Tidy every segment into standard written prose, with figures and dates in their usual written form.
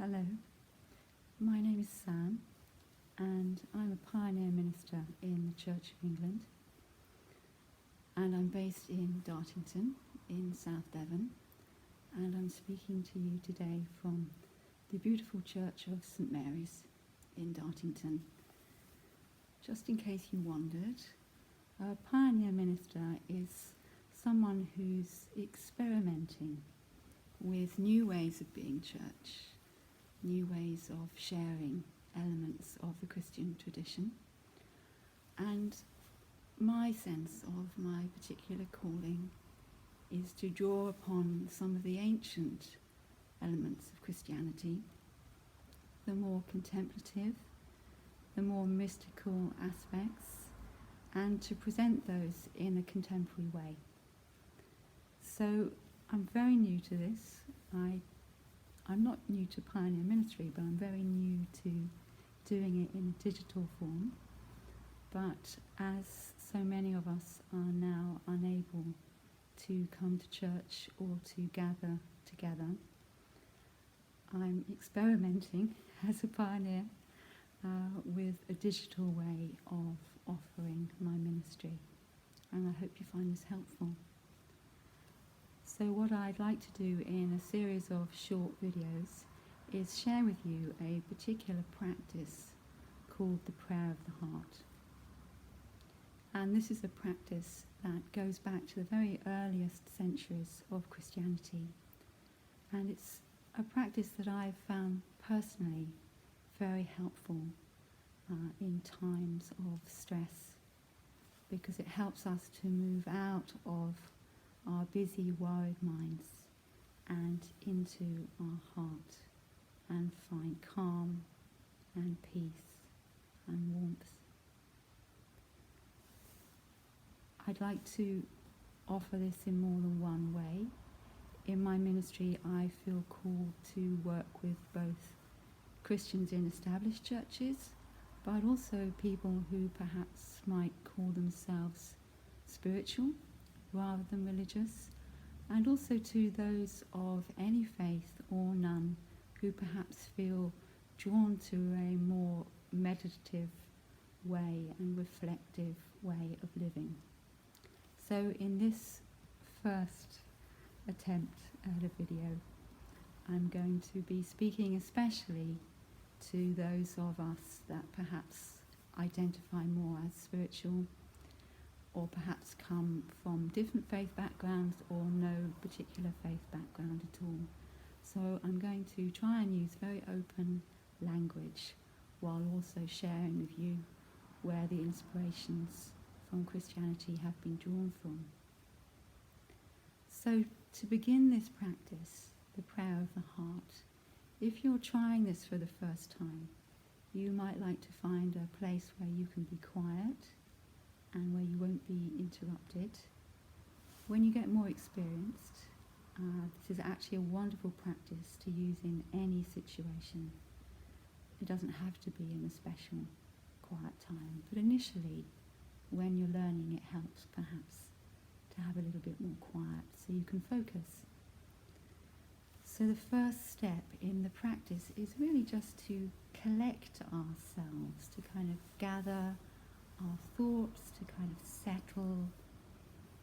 Hello, my name is Sam and I'm a pioneer minister in the Church of England, and I'm based in Dartington in South Devon, and I'm speaking to you today from the beautiful Church of St Mary's in Dartington. Just in case you wondered, a pioneer minister is someone who's experimenting with new ways of being church, new ways of sharing elements of the Christian tradition. And my sense of my particular calling is to draw upon some of the ancient elements of Christianity, the more contemplative, the more mystical aspects, and to present those in a contemporary way. So I'm very new to this. I'm not new to pioneer ministry, but I'm very new to doing it in a digital form. But as so many of us are now unable to come to church or to gather together, I'm experimenting as a pioneer with a digital way of offering my ministry. And I hope you find this helpful. So what I'd like to do in a series of short videos is share with you a particular practice called the prayer of the heart. And this is a practice that goes back to the very earliest centuries of Christianity. And it's a practice that I've found personally very helpful in times of stress, because it helps us to move out of our busy, worried minds and into our heart and find calm and peace and warmth. I'd like to offer this in more than one way. In my ministry, I feel called to work with both Christians in established churches, but also people who perhaps might call themselves spiritual rather than religious, and also to those of any faith or none who perhaps feel drawn to a more meditative way and reflective way of living. So in this first attempt at a video, I'm going to be speaking especially to those of us that perhaps identify more as spiritual, or perhaps come from different faith backgrounds or no particular faith background at all. So I'm going to try and use very open language while also sharing with you where the inspirations from Christianity have been drawn from. So to begin this practice, the prayer of the heart, if you're trying this for the first time, you might like to find a place where you can be quiet and where you won't be interrupted. When you get more experienced, this is actually a wonderful practice to use in any situation. It doesn't have to be in a special quiet time, but initially, when you're learning, it helps perhaps to have a little bit more quiet so you can focus. So the first step in the practice is really just to collect ourselves, to kind of gather our thoughts, to kind of settle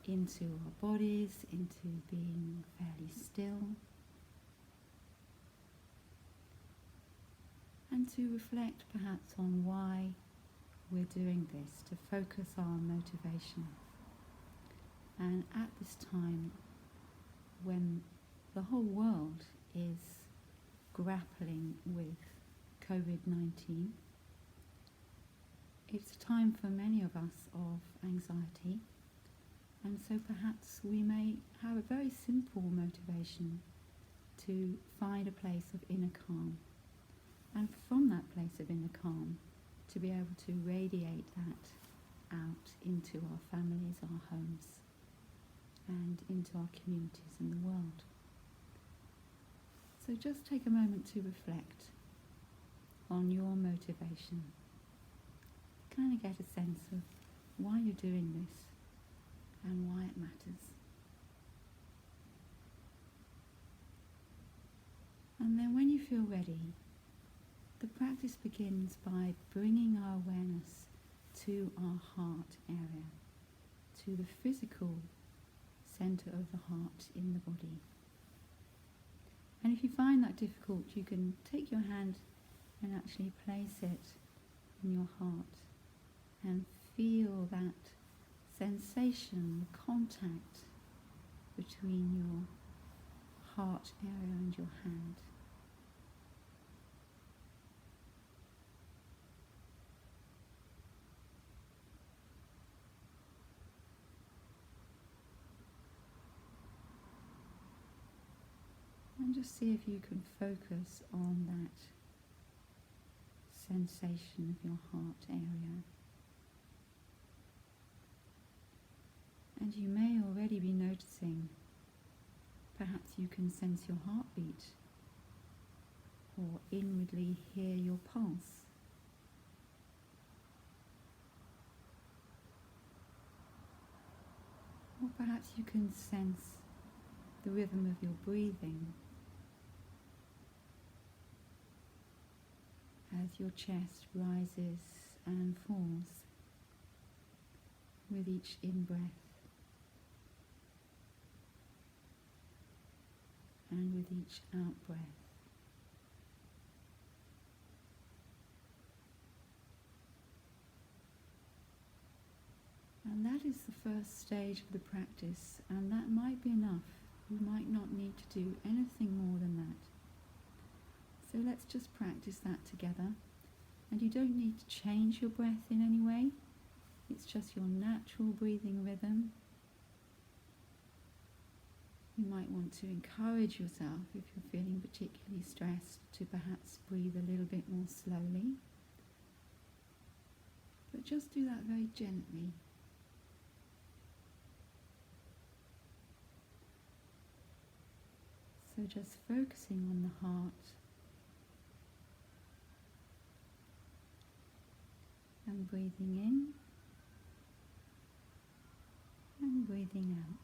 into our bodies, into being fairly still, and to reflect perhaps on why we're doing this, to focus our motivation. And at this time, when the whole world is grappling with COVID-19, it's a time for many of us of anxiety, and so perhaps we may have a very simple motivation to find a place of inner calm, and from that place of inner calm to be able to radiate that out into our families, our homes, and into our communities and the world. So just take a moment to reflect on your motivation. Kind of get a sense of why you're doing this and why it matters. And then when you feel ready, the practice begins by bringing our awareness to our heart area, to the physical centre of the heart in the body. And if you find that difficult, you can take your hand and actually place it in your heart and feel that sensation, contact between your heart area and your hand. And just see if you can focus on that sensation of your heart area. And you may already be noticing, perhaps you can sense your heartbeat or inwardly hear your pulse. Or perhaps you can sense the rhythm of your breathing as your chest rises and falls with each in-breath and with each out-breath. And that is the first stage of the practice, and that might be enough. You might not need to do anything more than that. So let's just practice that together. And you don't need to change your breath in any way. It's just your natural breathing rhythm. You might want to encourage yourself, if you're feeling particularly stressed, to perhaps breathe a little bit more slowly. But just do that very gently. So just focusing on the heart and breathing in and breathing out.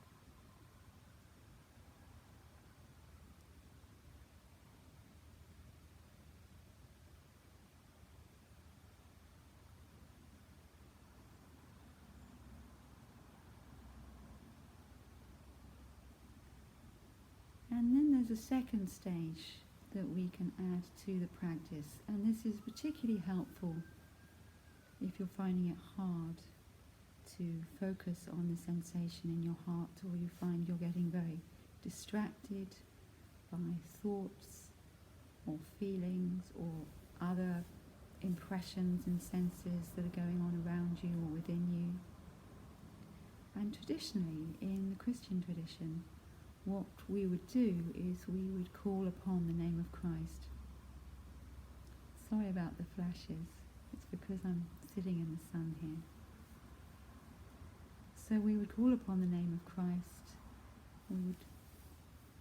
And then there's a second stage that we can add to the practice, and this is particularly helpful if you're finding it hard to focus on the sensation in your heart, or you find you're getting very distracted by thoughts or feelings or other impressions and senses that are going on around you or within you. And traditionally, in the Christian tradition, what we would do is we would call upon the name of Christ. Sorry about the flashes, it's because I'm sitting in the sun here. So we would call upon the name of Christ. We would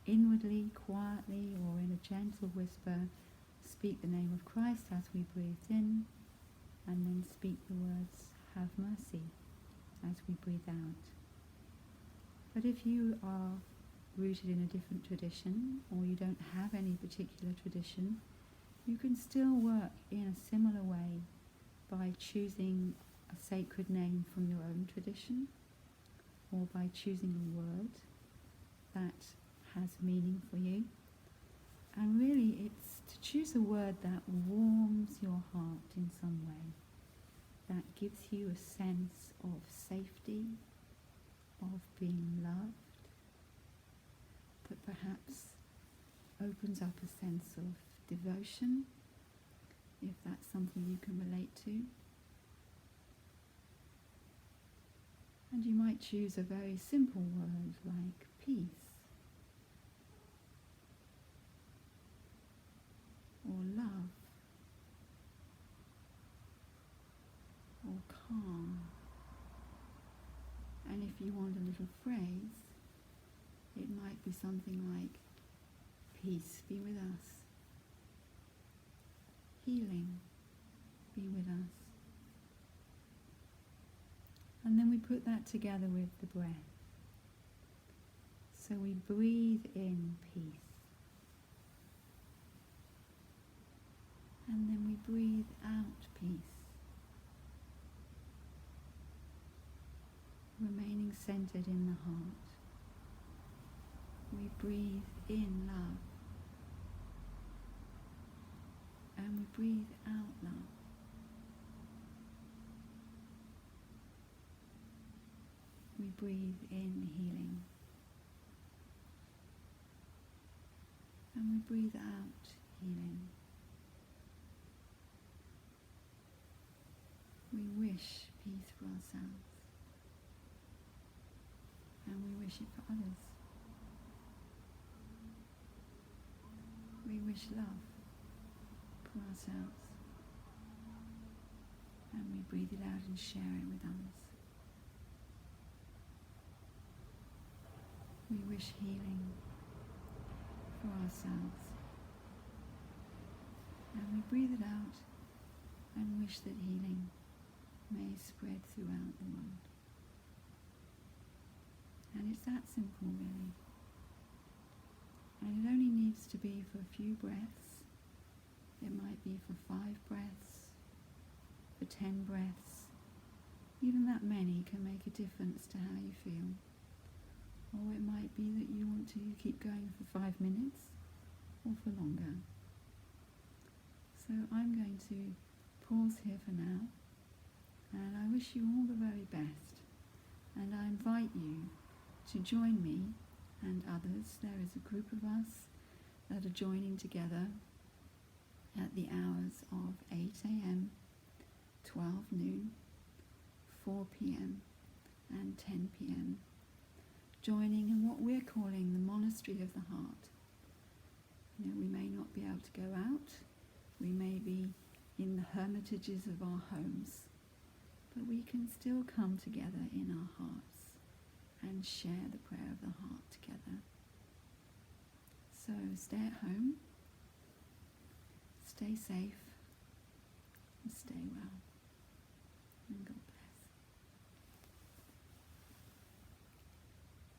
inwardly, quietly, or in a gentle whisper, speak the name of Christ as we breathe in, and then speak the words, "Have mercy," as we breathe out. But if you are rooted in a different tradition, or you don't have any particular tradition, you can still work in a similar way by choosing a sacred name from your own tradition, or by choosing a word that has meaning for you. And really it's to choose a word that warms your heart in some way, that gives you a sense of safety, of being loved, that perhaps opens up a sense of devotion, if that's something you can relate to. And you might choose a very simple word like peace, or love, or calm. And if you want a little phrase, it might be something like, peace be with us, healing be with us. And then we put that together with the breath. So we breathe in peace, And then we breathe out peace, remaining centered in the heart. We breathe in love, and we breathe out love. We breathe in healing, and we breathe out healing. We wish peace for ourselves, and we wish it for others. We wish love for ourselves, and we breathe it out and share it with others. We wish healing for ourselves, and we breathe it out and wish that healing may spread throughout the world. And it's that simple, really. And it only needs to be for a few breaths. It might be for 5 breaths, for 10 breaths. Even that many can make a difference to how you feel. Or it might be that you want to keep going for 5 minutes or for longer. So I'm going to pause here for now, and I wish you all the very best. And I invite you to join me and others. There is a group of us that are joining together at the hours of 8 a.m, 12 noon, 4 p.m, and 10 p.m. joining in what we're calling the Monastery of the Heart. You know, we may not be able to go out, we may be in the hermitages of our homes, but we can still come together in our hearts and share the prayer of the heart together. So stay at home, stay safe,